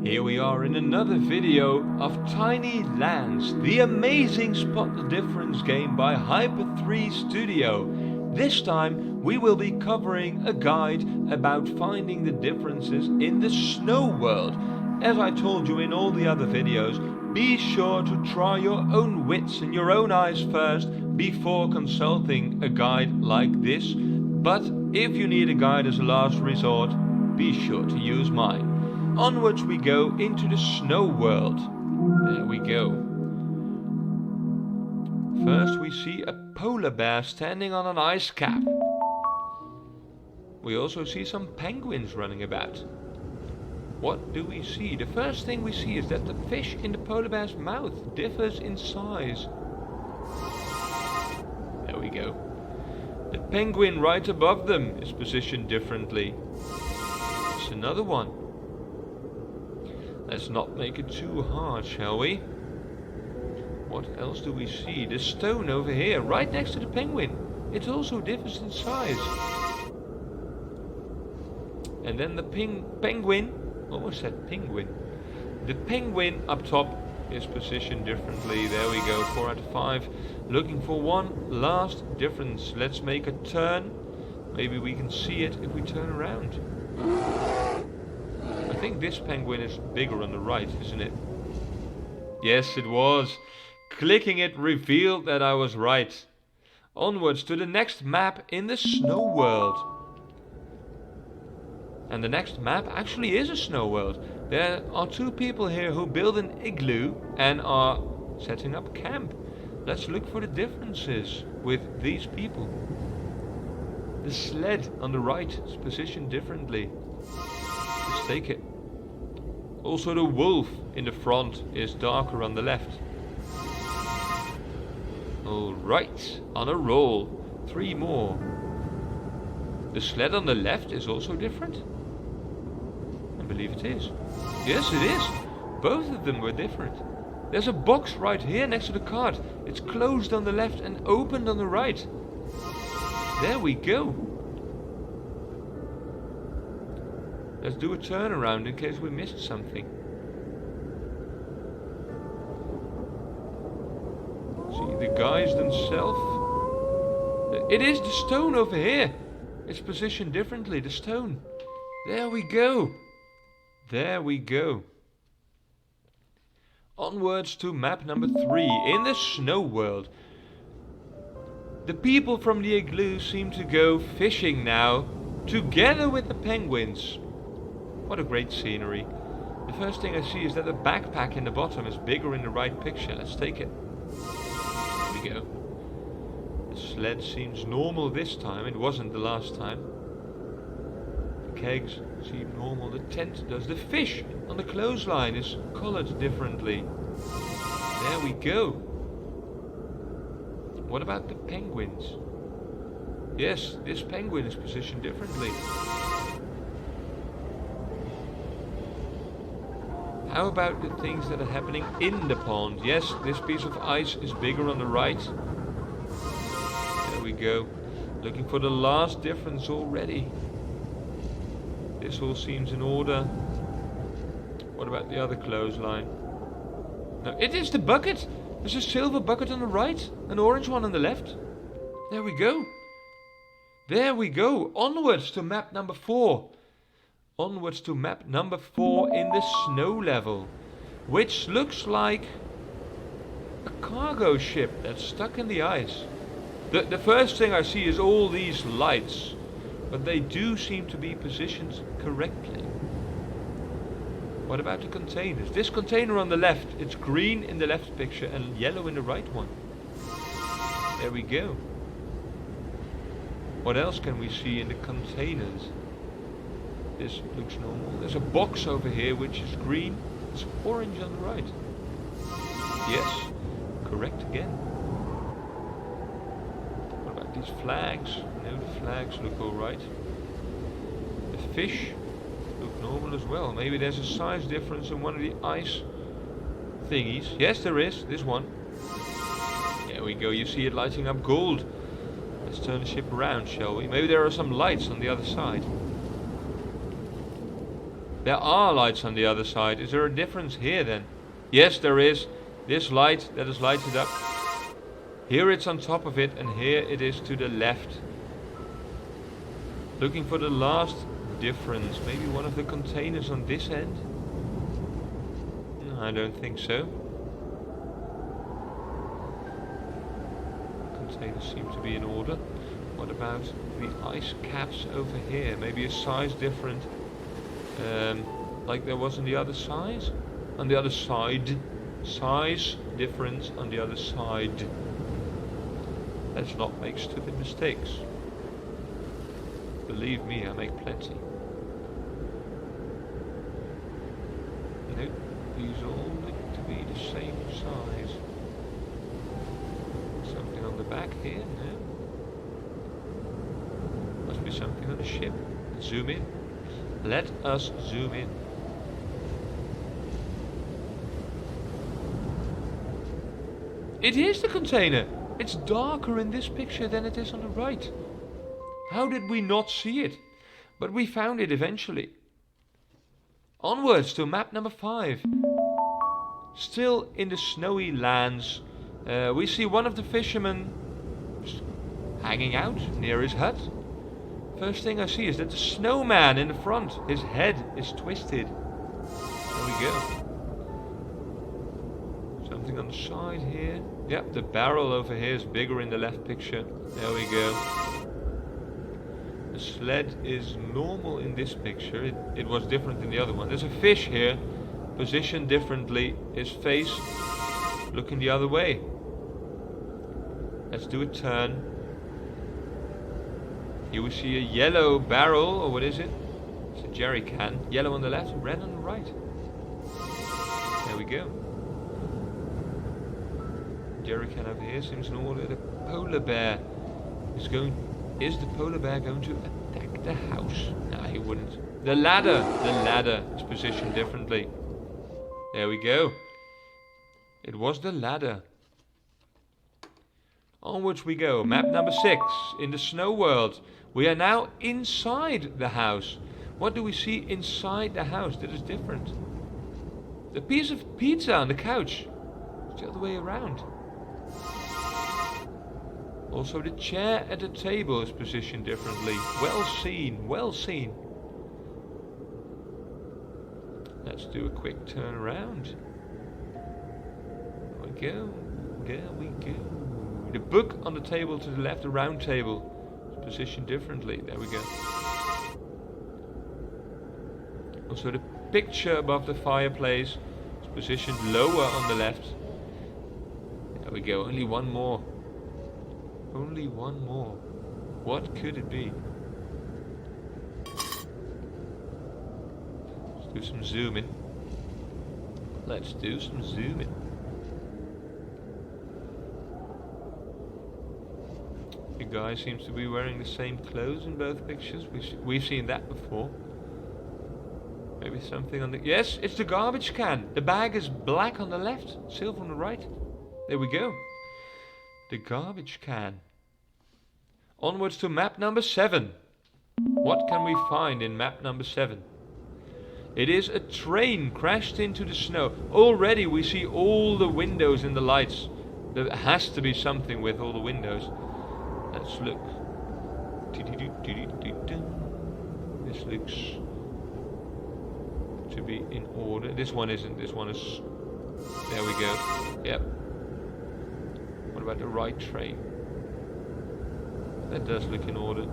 Here we are in another video of Tiny Lands, the amazing Spot the Difference game by Hyper 3 Studio. This time we will be covering a guide about finding the differences in the snow world. As I told you in all the other videos, be sure to try your own wits and your own eyes first before consulting a guide like this. But if you need a guide as a last resort, be sure to use mine. Onwards we go into the snow world. There we go. First we see a polar bear standing on an ice cap. We also see some penguins running about. What do we see? The first thing we see is that the fish in the polar bear's mouth differs in size. There we go. The penguin right above them is positioned differently. It's another one. Let's not make it too hard, shall we? What else do we see? The stone over here, right next to the penguin. It also differs in size. And then the penguin, almost said penguin. The penguin up top is positioned differently. There we go, 4 out of 5. Looking for one last difference. Let's make a turn. Maybe we can see it if we turn around. I think this penguin is bigger on the right, isn't it? Yes, it was. Clicking it revealed that I was right. Onwards to the next map in the snow world. And the next map actually is a snow world. There are two people here who build an igloo and are setting up camp. Let's look for the differences with these people. The sled on the right is positioned differently. Let's take it. Also the wolf in the front is darker on the left. Alright, on a roll. 3 more. The sled on the left is also different? I believe it is. Yes, it is. Both of them were different. There's a box right here next to the cart. It's closed on the left and opened on the right. There we go. Let's do a turnaround in case we missed something. See the guys themselves. It is the stone over here. It's positioned differently, the stone. There we go. There we go. Onwards to map number 3 in the snow world. The people from the igloo seem to go fishing now, together with the penguins. What a great scenery. The first thing I see is that the backpack in the bottom is bigger in the right picture. Let's take it. There we go. The sled seems normal this time. It wasn't the last time. The kegs seem normal. The tent does. The fish on the clothesline is colored differently. There we go. What about the penguins? Yes, this penguin is positioned differently. How about the things that are happening in the pond? Yes, this piece of ice is bigger on the right. There we go. Looking for the last difference already. This all seems in order. What about the other clothesline? No, it is the bucket. There's a silver bucket on the right, an orange one on the left. There we go. There we go. Onwards to map number 4. Onwards to map number 4 in the snow level, which looks like a cargo ship that's stuck in the ice. The first thing I see is all these lights, but they do seem to be positioned correctly. What about the containers? This container on the left, it's green in the left picture and yellow in the right one. There we go. What else can we see in the containers? This looks normal. There's a box over here which is green. It's orange on the right. Yes, correct again. What about these flags? No, the flags look alright. The fish look normal as well. Maybe there's a size difference in one of the ice thingies. Yes, there is. This one. There we go. You see it lighting up gold. Let's turn the ship around, shall we? Maybe there are some lights on the other side. There are lights on the other side. Is there a difference here then? Yes, there is. This light that is lighted up. Here it's on top of it, and here it is to the left. Looking for the last difference. Maybe one of the containers on this end? No, I don't think so. Containers seem to be in order. What about the ice caps over here? Maybe a size different, like there was on the other side? On the other side. Size difference on the other side. Let's not make stupid mistakes. Believe me, I make plenty. Nope, these all look to be the same size. Something on the back here? No. Must be something on the ship. Zoom in. Let us zoom in. It is the container! It's darker in this picture than it is on the right. How did we not see it? But we found it eventually. Onwards to map number 5. Still in the snowy lands. We see one of the fishermen hanging out near his hut. First thing I see is that the snowman in the front, his head is twisted. There we go. Something on the side here. Yep, the barrel over here is bigger in the left picture. There we go. The sled is normal in this picture. It was different in the other one. There's a fish here, positioned differently. His face looking the other way. Let's do a turn. Here we see a yellow barrel, or what is it? It's a jerry can. Yellow on the left, red on the right. There we go. Jerry can over here seems in order. The polar bear is going. Is the polar bear going to attack the house? No, he wouldn't. The ladder is positioned differently. There we go. It was the ladder. Onwards we go. Map number 6 in the snow world. We are now inside the house. What do we see inside the house that is different? The piece of pizza on the couch. It's the other way around. Also the chair at the table is positioned differently. Well seen, well seen. Let's do a quick turn around. There we go. There we go. The book on the table to the left, the round table, is positioned differently. There we go. Also the picture above the fireplace is positioned lower on the left. There we go. Only one more. Only one more. What could it be? Let's do some zooming. Let's do some zooming. The guy seems to be wearing the same clothes in both pictures. We've seen that before. Maybe something on the... Yes, it's the garbage can. The bag is black on the left, silver on the right. There we go. The garbage can. Onwards to map number 7. What can we find in map number 7? It is a train crashed into the snow. Already we see all the windows in the lights. There has to be something with all the windows. Let's look. This looks to be in order. This one isn't. This one is... There we go. Yep. What about the right train? That does look in order.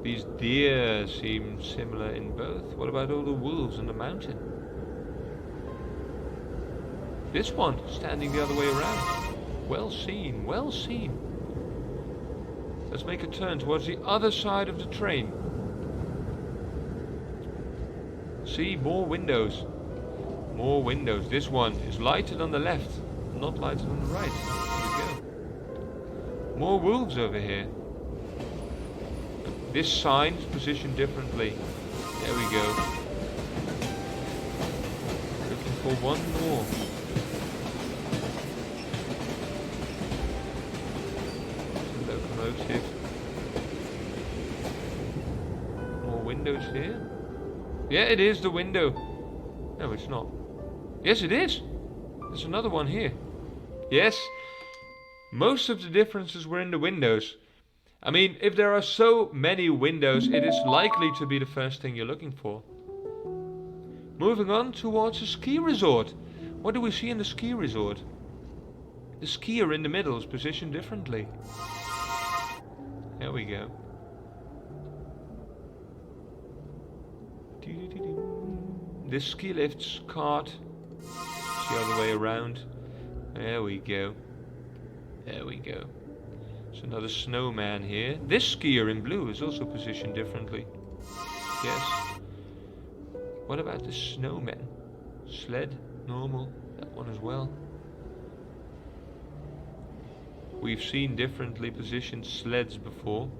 These deer seem similar in both. What about all the wolves on the mountain? This one standing the other way around. Well seen, well seen. Let's make a turn towards the other side of the train. See, more windows. More windows. This one is lighted on the left, not lighted on the right. There we go. More wolves over here. This sign is positioned differently. There we go. Looking for one more. Locomotive. More windows here. Yeah, it is the window. No, it's not. Yes, it is. There's another one here. Yes. Most of the differences were in the windows. I mean, if there are so many windows, it is likely to be the first thing you're looking for. Moving on towards a ski resort. What do we see in the ski resort? The skier in the middle is positioned differently. There we go. This ski lift's cart. It's the other way around. There we go. There we go. There's another snowman here. This skier in blue is also positioned differently. Yes. What about the snowman? Sled, normal, that one as well. We've seen differently positioned sleds before.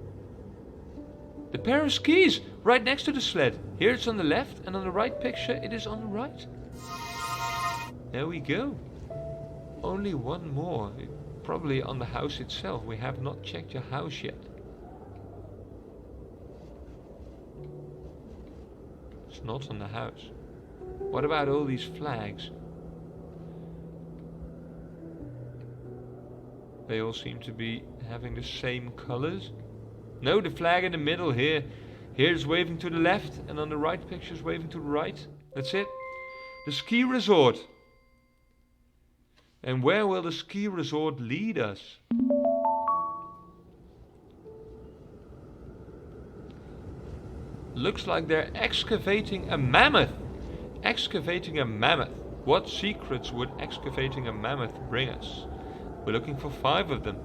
The pair of skis right next to the sled. Here it's on the left, and on the right picture it is on the right. There we go. Only one more. Probably on the house itself. We have not checked your house yet. It's not on the house. What about all these flags? They all seem to be having the same colors. No, the flag in the middle here. Here's waving to the left, and on the right picture is waving to the right. That's it. The ski resort. And where will the ski resort lead us? Looks like they're excavating a mammoth. Excavating a mammoth. What secrets would excavating a mammoth bring us? We're looking for 5 of them.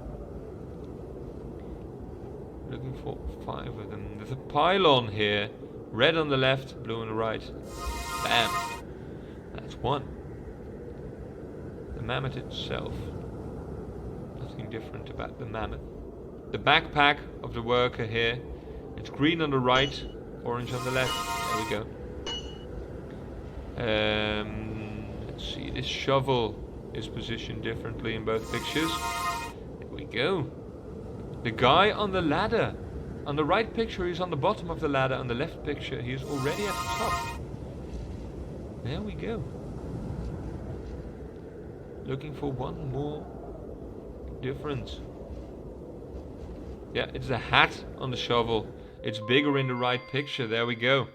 Looking for 5 of them. There's a pylon here. Red on the left, blue on the right. Bam. That's 1. The mammoth itself. Nothing different about the mammoth. The backpack of the worker here. It's green on the right, orange on the left. There we go. Let's see. This shovel is positioned differently in both pictures. There we go. The guy on the ladder. On the right picture he's on the bottom of the ladder. On the left picture he's already at the top. There we go. Looking for one more difference. Yeah, it's a hat on the shovel. It's bigger in the right picture. There we go.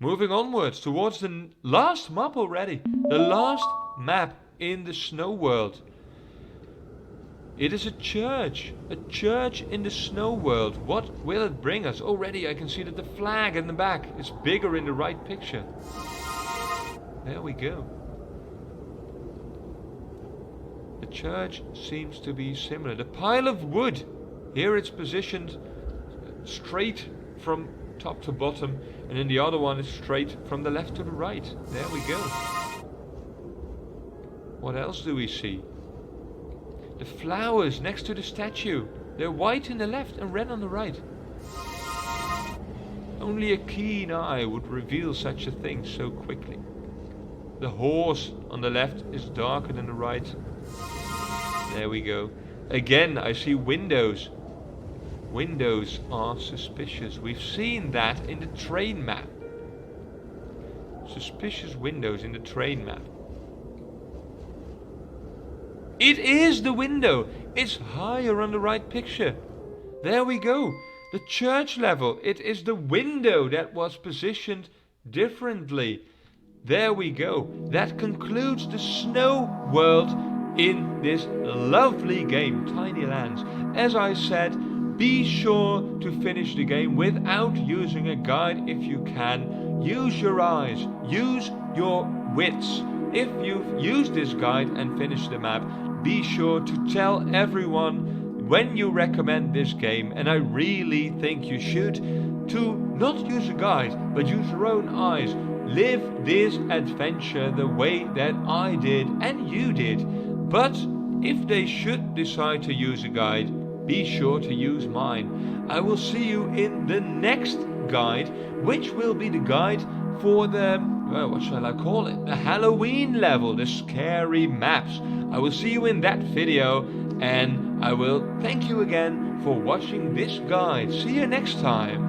Moving onwards towards the last map already. The last map in the snow world. It is a church. A church in the snow world. What will it bring us? Already I can see that the flag in the back is bigger in the right picture. There we go. The church seems to be similar. The pile of wood. Here it's positioned straight from top to bottom, and in the other one is straight from the left to the right. There we go. What else do we see? The flowers next to the statue. They're white in the left and red on the right. Only a keen eye would reveal such a thing so quickly. The horse on the left is darker than the right. There we go. Again, I see windows. Windows are suspicious. We've seen that in the train map. Suspicious windows in the train map. It is the window. It's higher on the right picture. There we go. The church level. It is the window that was positioned differently. There we go. That concludes the snow world in this lovely game, Tiny Lands. As I said, be sure to finish the game without using a guide if you can. Use your eyes, use your wits. If you've used this guide and finished the map, be sure to tell everyone when you recommend this game, and I really think you should, to not use a guide, but use your own eyes. Live this adventure the way that I did and you did. But if they should decide to use a guide, be sure to use mine. I will see you in the next guide, which will be the guide for the, what shall I call it? The Halloween level, the scary maps. I will see you in that video, and I will thank you again for watching this guide. See you next time.